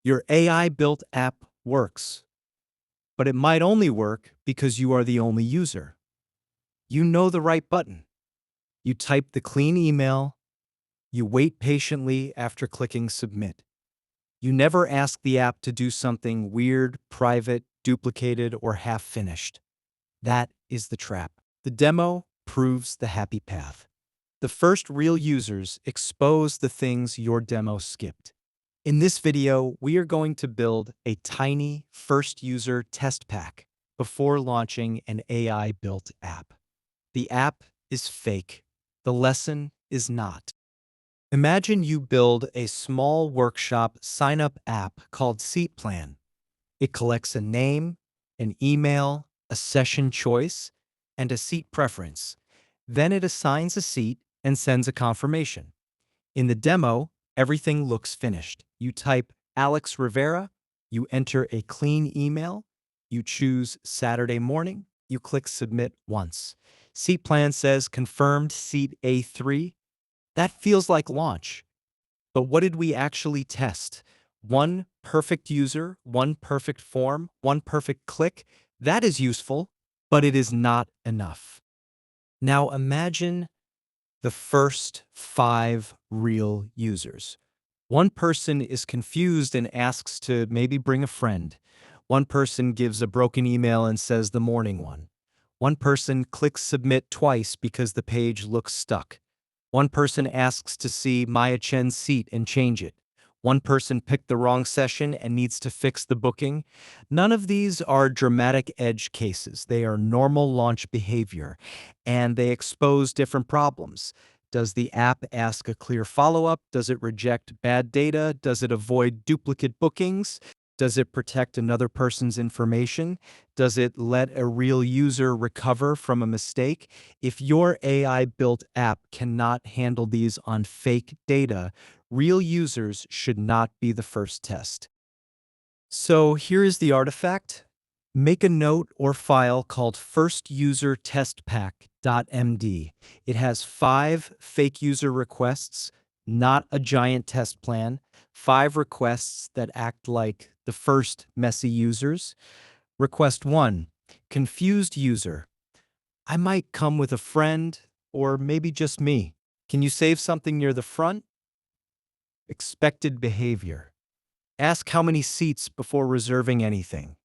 Your AI-built app works, but it might only work because you are the only user. You know the right button. You type the clean email. You wait patiently after clicking submit. You never ask the app to do something weird, private, duplicated, or half-finished. That is the trap. The demo proves the happy path. The first real users expose the things your demo skipped. In this video, we are going to build a tiny first user test pack before launching an AI-built app. The app is fake. The lesson is not. Imagine you build a small workshop sign-up app called SeatPlan. It collects a name, an email, a session choice, and a seat preference. Then it assigns a seat and sends a confirmation. In the demo, everything looks finished. You type Alex Rivera, you enter a clean email, you choose Saturday morning, you click submit once. SeatPlan says confirmed seat A3. That feels like launch. But what did we actually test? One perfect user, one perfect form, one perfect click. That is useful, but it is not enough. Now imagine the first 5 real users. One person is confused and asks to maybe bring a friend. One person gives a broken email and says the morning one. One person clicks submit twice because the page looks stuck. One person asks to see Maya Chen's seat and change it. One person picked the wrong session and needs to fix the booking. None of these are dramatic edge cases. They are normal launch behavior, and they expose different problems. Does the app ask a clear follow-up? Does it reject bad data? Does it avoid duplicate bookings? Does it protect another person's information? Does it let a real user recover from a mistake? If your AI-built app cannot handle these on fake data, real users should not be the first test. So here is the artifact. Make a note or file called firstusertestpack.md. It has 5 fake user requests, not a giant test plan, 5 requests that act like the first messy users. Request 1, confused user. I might come with a friend, or maybe just me. Can you save something near the front? Expected behavior. Ask how many seats before reserving anything.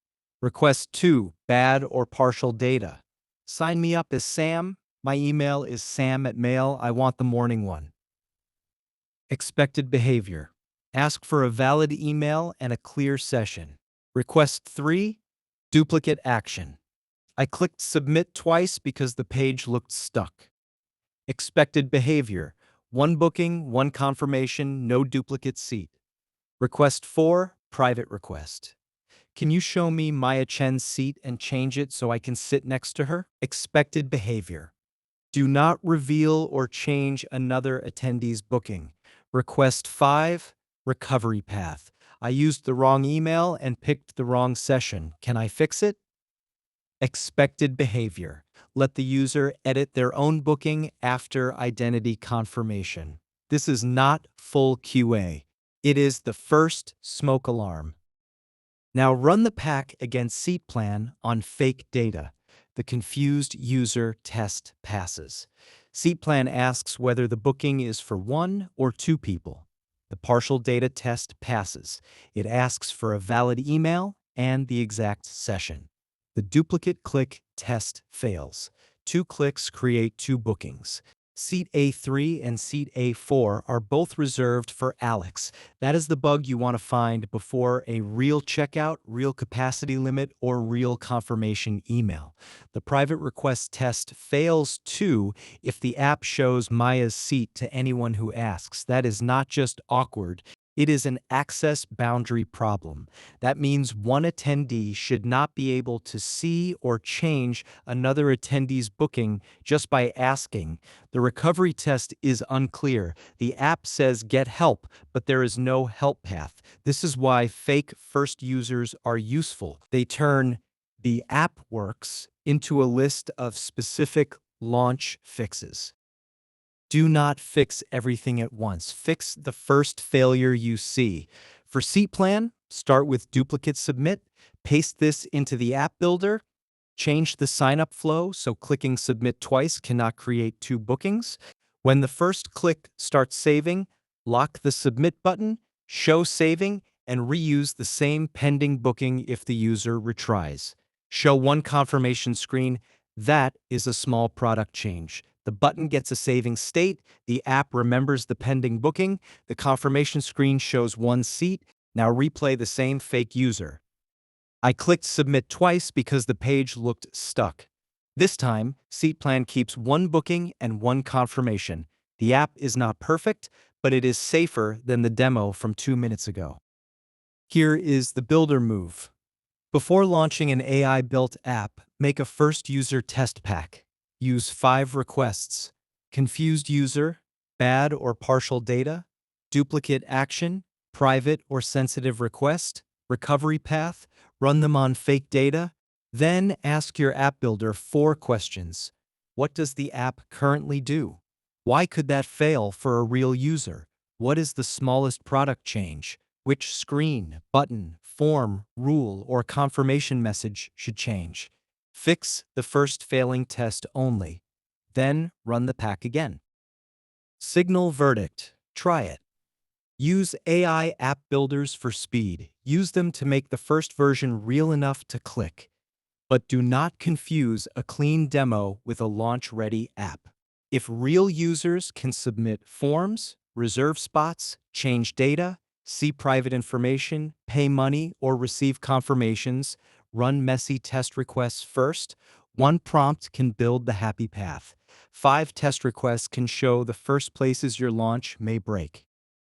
Request 2, bad or partial data. Sign me up as Sam. My email is sam@mail. I want the morning one. Expected behavior. Ask for a valid email and a clear session. Request 3, duplicate action. I clicked submit twice because the page looked stuck. Expected behavior. 1 booking, 1 confirmation, no duplicate seat. Request 4, private request. Can you show me Maya Chen's seat and change it so I can sit next to her? Expected behavior. Do not reveal or change another attendee's booking. Request 5, recovery path. I used the wrong email and picked the wrong session. Can I fix it? Expected behavior. Let the user edit their own booking after identity confirmation. This is not full QA. It is the first smoke alarm. Now run the pack against SeatPlan on fake data. The confused user test passes. SeatPlan asks whether the booking is for 1 or 2 people. The partial data test passes. It asks for a valid email and the exact session. The duplicate click test fails. 2 clicks create 2 bookings. Seat A3 and Seat A4 are both reserved for Alex. That is the bug you want to find before a real checkout, real capacity limit, or real confirmation email. The private request test fails too if the app shows Maya's seat to anyone who asks. That is not just awkward. It is an access boundary problem. That means one attendee should not be able to see or change another attendee's booking just by asking. The recovery test is unclear. The app says get help, but there is no help path. This is why fake first users are useful. They turn the app works into a list of specific launch fixes. Do not fix everything at once. Fix the first failure you see. For SeatPlan, Start with duplicate submit, paste this into the app builder, change the sign-up flow so clicking submit twice cannot create two bookings. When the first click starts saving, lock the submit button, show saving, and reuse the same pending booking if the user retries. Show one confirmation screen. That is a small product change. The button gets a saving state, the app remembers the pending booking, the confirmation screen shows one seat. Now replay the same fake user. I clicked submit twice because the page looked stuck. This time, SeatPlan keeps one booking and one confirmation. The app is not perfect, but it is safer than the demo from 2 minutes ago. Here is the builder move. Before launching an AI-built app, make a first user test pack. Use 5 requests: confused user, bad or partial data, duplicate action, private or sensitive request, recovery path. Run them on fake data. Then ask your app builder 4 questions. What does the app currently do? Why could that fail for a real user? What is the smallest product change? Which screen, button, form, rule, or confirmation message should change? Fix the first failing test only. Then run the pack again. Signal verdict. Try it. Use AI app builders for speed. Use them to make the first version real enough to click. But do not confuse a clean demo with a launch-ready app. If real users can submit forms, reserve spots, change data, see private information, pay money, or receive confirmations, run messy test requests first, one prompt can build the happy path. 5 test requests can show the first places your launch may break.